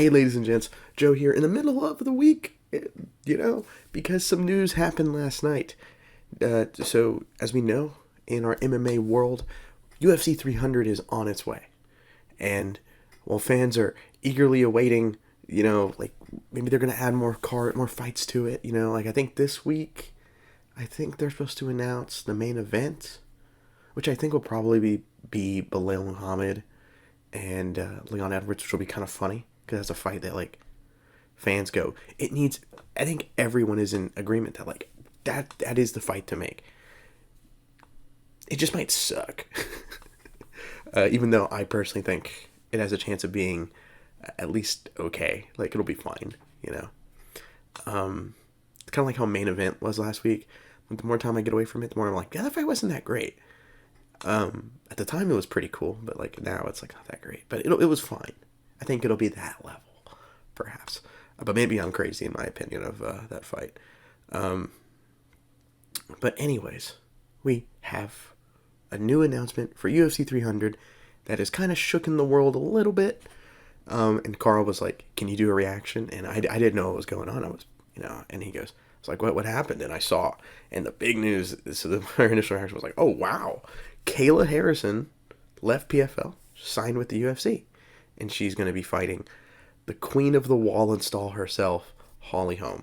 Hey, ladies and gents, Joe here in the middle of the week, because some news happened last night. So, as we know, in our MMA world, UFC 300 is on its way. And while fans are eagerly awaiting, maybe they're going to add more fights to it, I think this week, I think they're supposed to announce the main event, which I think will probably be Belal Muhammad and Leon Edwards, which will be kind of funny. Because that's a fight that, fans go, it needs... I think everyone is in agreement that, that is the fight to make. It just might suck. Even though I personally think it has a chance of being at least okay. It'll be fine, It's kind of like how main event was last week. The more time I get away from it, the more I'm like, yeah, that fight wasn't that great. At the time, it was pretty cool, but, now it's, not that great. But it was fine. I think it'll be that level, perhaps. But maybe I'm crazy in my opinion of that fight. But anyways, we have a new announcement for UFC 300 that has kind of shooken the world a little bit. And Carl was like, can you do a reaction? And I didn't know what was going on. I was, and he goes, it's like, what happened? And I saw. And the big news, so our initial reaction was like, oh, wow. Kayla Harrison left PFL, signed with the UFC. And she's going to be fighting the queen of the wall install herself, Holly Holm.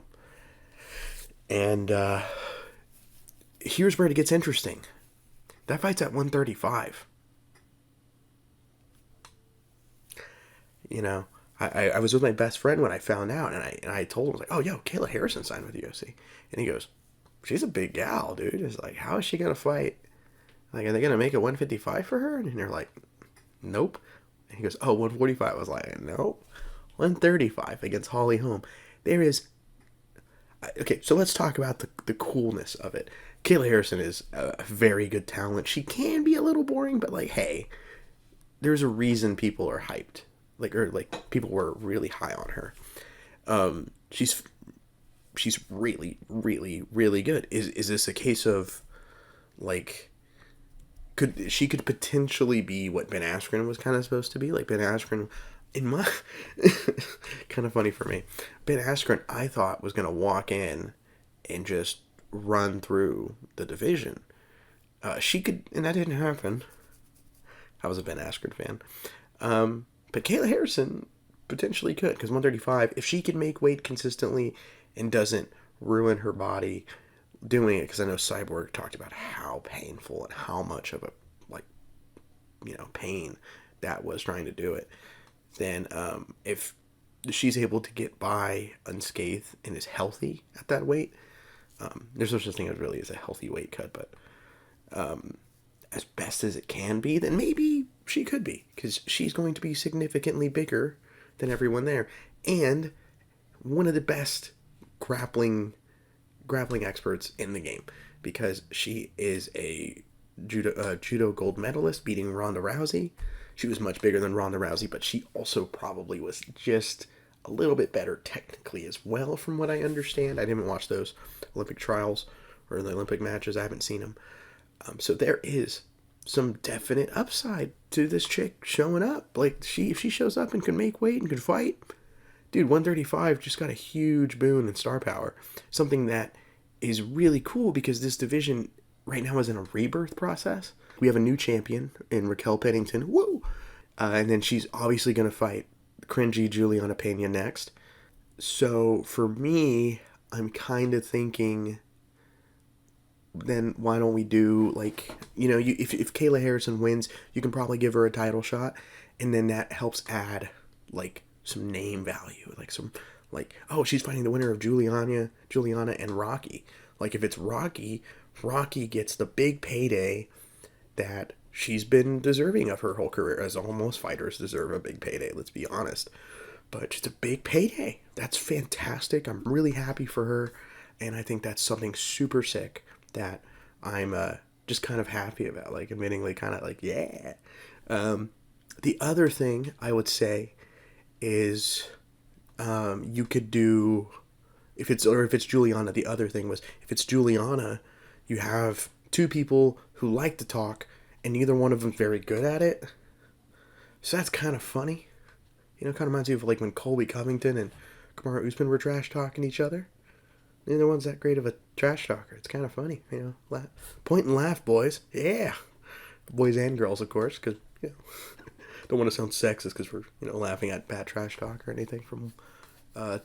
And here's where it gets interesting. That fight's at 135. I was with my best friend when I found out, and I told him, I was like, oh, yo, Kayla Harrison signed with the UFC. And he goes, she's a big gal, dude. It's like, how is she going to fight? Are they going to make it 155 for her? And they're like, nope. And he goes, oh, 145. I was like, no, 135 against Holly Holm. There is... Okay, so let's talk about the coolness of it. Kayla Harrison is a very good talent. She can be a little boring, but, hey, there's a reason people are hyped. People were really high on her. She's really, really, really good. Is this a case of, could potentially be what Ben Askren was kind of supposed to be? Ben Askren, in my... kind of funny for me. Ben Askren, I thought, was going to walk in and just run through the division. She could... And that didn't happen. I was a Ben Askren fan. But Kayla Harrison potentially could, because 135, if she can make weight consistently and doesn't ruin her body doing it, because I know Cyborg talked about how painful and how much of a pain that was trying to do it, then if she's able to get by unscathed and is healthy at that weight, there's no such thing as really as a healthy weight cut, but as best as it can be, then maybe she could be, because she's going to be significantly bigger than everyone there, and one of the best grappling experts in the game, because she is a judo gold medalist, beating Ronda Rousey. She was much bigger than Ronda Rousey, but she also probably was just a little bit better technically as well, from what I understand. I didn't watch those Olympic trials or the Olympic matches. I haven't seen them. So there is some definite upside to this chick showing up. If she shows up and can make weight and can fight, dude, 135 just got a huge boon in star power. Something that is really cool, because this division right now is in a rebirth process. We have a new champion in Raquel Pennington. Woo! And then she's obviously going to fight cringy Juliana Pena next. So for me, I'm kind of thinking, then why don't we do, if Kayla Harrison wins, you can probably give her a title shot, and then that helps add, some name value. Oh, she's fighting the winner of Juliana and Rocky. If it's Rocky gets the big payday that she's been deserving of her whole career, as almost fighters deserve a big payday, let's be honest. But just a big payday. That's fantastic. I'm really happy for her, and I think that's something super sick that I'm just kind of happy about, admittingly kind of yeah. The other thing I would say is you could do, if it's Juliana, the other thing was, if it's Juliana, you have two people who like to talk, and neither one of them's very good at it. So that's kind of funny. You know, kind of reminds me of like when Colby Covington and Kamaru Usman were trash talking each other. Neither one's that great of a trash talker. It's kind of funny, you know. Point and laugh, boys. Yeah, boys and girls, of course, because you know, don't want to sound sexist because we're laughing at bad trash talk or anything from a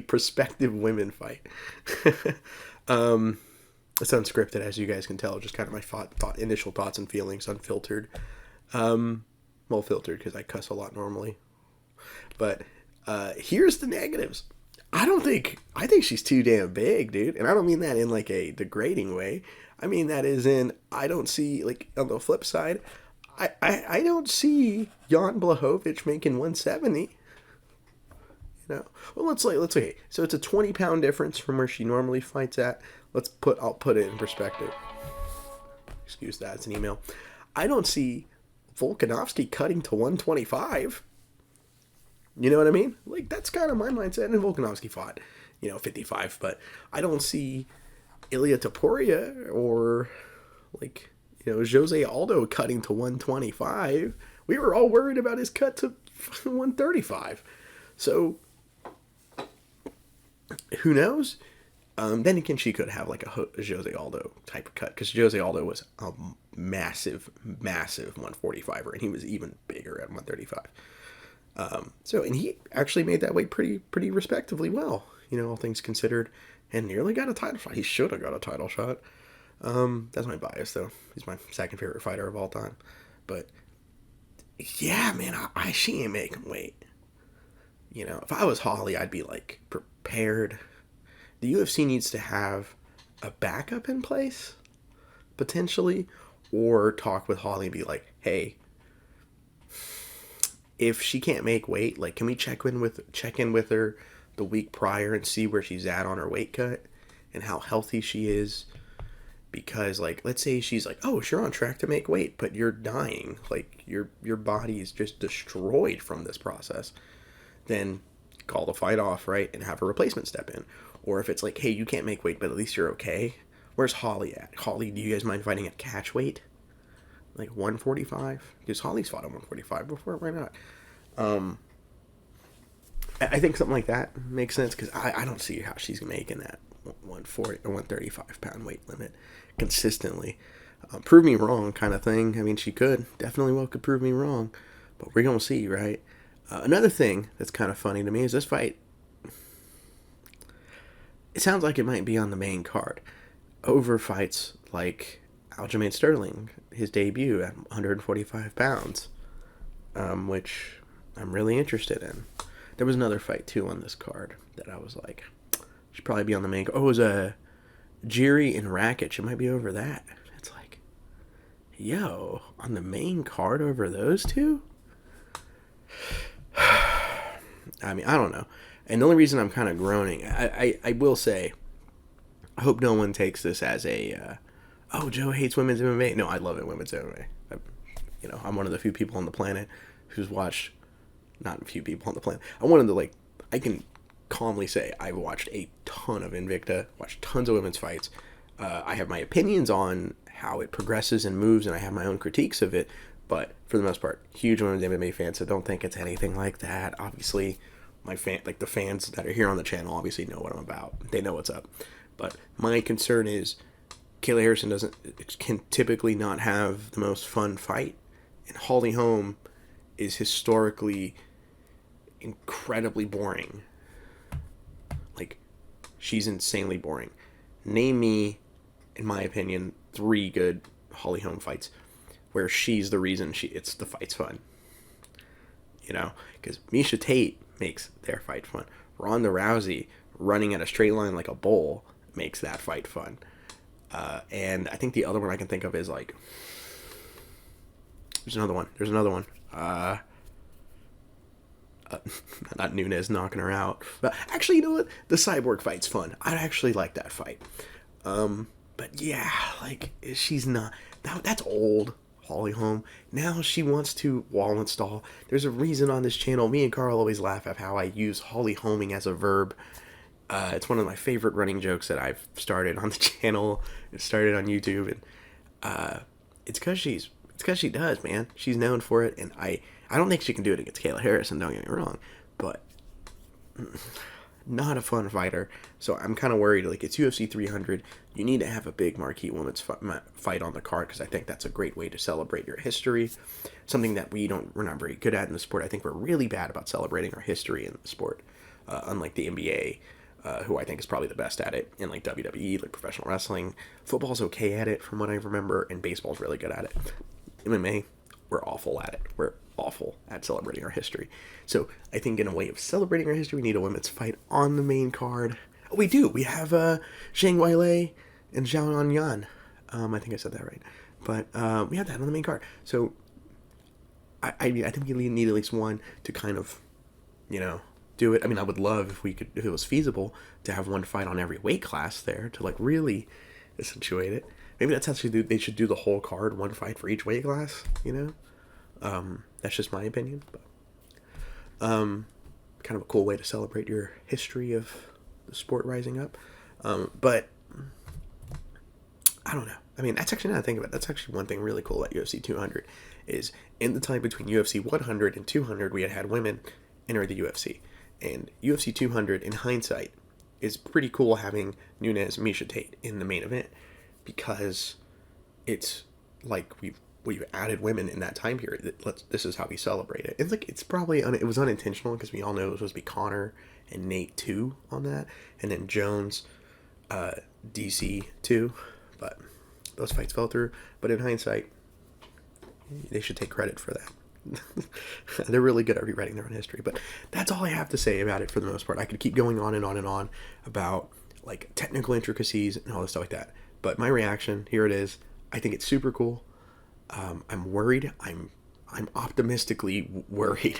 prospective women fight. It's unscripted, as you guys can tell. Just kind of my initial thoughts and feelings, unfiltered. Well, filtered because I cuss a lot normally. But here's the negatives. I think she's too damn big, dude. And I don't mean that in like a degrading way. I mean that is in, I don't see, like, on the flip side, I don't see Jan Blachowicz making 170. You know, well, let's okay. So it's a 20-pound difference from where she normally fights at. I'll put it in perspective. Excuse that, it's an email. I don't see Volkanovski cutting to 125. You know what I mean? Like, that's kind of my mindset. And Volkanovski fought, 55, but I don't see Ilia Topuria or, like, Jose Aldo cutting to 125. We were all worried about his cut to 135. So, who knows? Then again, she could have like a Jose Aldo type of cut, because Jose Aldo was a massive 145er, and he was even bigger at 135. And he actually made that weight pretty respectively well, all things considered, and nearly got a title shot. He should have got a title shot. That's my bias, though. He's my second favorite fighter of all time. But yeah, man, she ain't making weight. If I was Holly, I'd be like prepared. The UFC needs to have a backup in place, potentially, or talk with Holly and be like, hey, if she can't make weight, like, can we check in with her the week prior and see where she's at on her weight cut and how healthy she is? Because, like, let's say she's like, oh, you're on track to make weight, but you're dying, like, your body is just destroyed from this process, then call the fight off, right, and have a replacement step in. Or if it's like, hey, you can't make weight, but at least you're okay. Where's Holly at? Holly, do you guys mind fighting at catch weight? Like 145? Because Holly's fought at 145 before. Why not? I think something like that makes sense, because I don't see how she's making that 140 or 135 pound weight limit consistently. Prove me wrong kind of thing. I mean, she could. Definitely could prove me wrong. But we're going to see, right? Another thing that's kind of funny to me is this fight, it sounds like it might be on the main card over fights like Aljamain Sterling, his debut at 145 pounds, which I'm really interested in. There was another fight, too, on this card that I was like, should probably be on the main card. Oh, it was Jiri and Rakic. It might be over that. It's like, yo, on the main card over those two? I mean, I don't know. And the only reason I'm kind of groaning, I will say, I hope no one takes this as a, oh, Joe hates women's MMA. No, I love it, women's MMA. I'm one of the few people on the planet who's watched, not a few people on the planet. I can calmly say I've watched a ton of Invicta, watched tons of women's fights. I have my opinions on how it progresses and moves, and I have my own critiques of it. But for the most part, huge women's MMA fan, so don't think it's anything like that. Obviously, the fans that are here on the channel obviously know what I'm about. They know what's up. But my concern is Kayla Harrison can typically not have the most fun fight, and Holly Holm is historically incredibly boring. Like, she's insanely boring. Name me, in my opinion, 3 good Holly Holm fights where she's the reason the fight's fun. Because Miesha Tate makes their fight fun. Ronda Rousey running at a straight line like a bull makes that fight fun. And I think the other one I can think of is like, there's another one. Not Nunes knocking her out. But actually, you know what? The Cyborg fight's fun. I actually like that fight. But yeah, like, she's not, that's old Holly Holm. Now she wants to wall install. There's a reason on this channel, me and Carl always laugh at how I use Holly Holming as a verb. It's one of my favorite running jokes that I've started on the channel. It started on YouTube, and it's because she does, man. She's known for it, and I don't think she can do it against Kayla Harrison, don't get me wrong, but not a fun fighter. So I'm kind of worried. Like, it's UFC 300. You need to have a big marquee women's fight on the card, because I think that's a great way to celebrate your history. Something that we're not very good at in the sport. I think we're really bad about celebrating our history in the sport, unlike the NBA, who I think is probably the best at it, in like WWE, like professional wrestling. Football's okay at it from what I remember, and baseball's really good at it. MMA, we're awful at it. We're awful at celebrating our history. So I think in a way of celebrating our history, we need a women's fight on the main card. Oh, we do. We have Zhang Weili and Zhao Yan. I think I said that right. But we have that on the main card. So I think we need at least one to kind of, do it. I mean, I would love if it was feasible, to have one fight on every weight class there to like really accentuate it. Maybe that's how they should do the whole card, one fight for each weight class, That's just my opinion, but kind of a cool way to celebrate your history of the sport rising up. But I don't know. I mean, that's actually, now I think about it, that's actually one thing really cool at UFC 200 is in the time between UFC 100 and 200, we had women enter the UFC. And UFC 200, in hindsight, is pretty cool having Nunes, Miesha Tate in the main event, because it's like we've added women in that time period. This is how we celebrate it. It's like, it's probably it was unintentional, because we all know it was supposed to be Connor and Nate 2 on that, and then Jones, DC 2, but those fights fell through. But in hindsight, they should take credit for that. They're really good at rewriting their own history. But that's all I have to say about it for the most part. I could keep going on and on and on about like technical intricacies and all this stuff like that, but my reaction, here it is. I think it's super cool. I'm worried. I'm optimistically worried,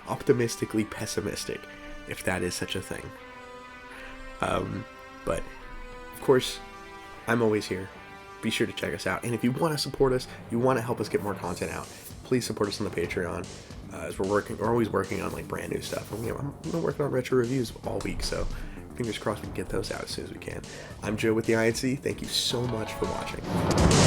optimistically pessimistic, if that is such a thing. But of course, I'm always here. Be sure to check us out. And if you want to support us, you want to help us get more content out, please support us on the Patreon. As we're always working on like brand new stuff. And I'm working on retro reviews all week, so fingers crossed we can get those out as soon as we can. I'm Joe with the INC. Thank you so much for watching.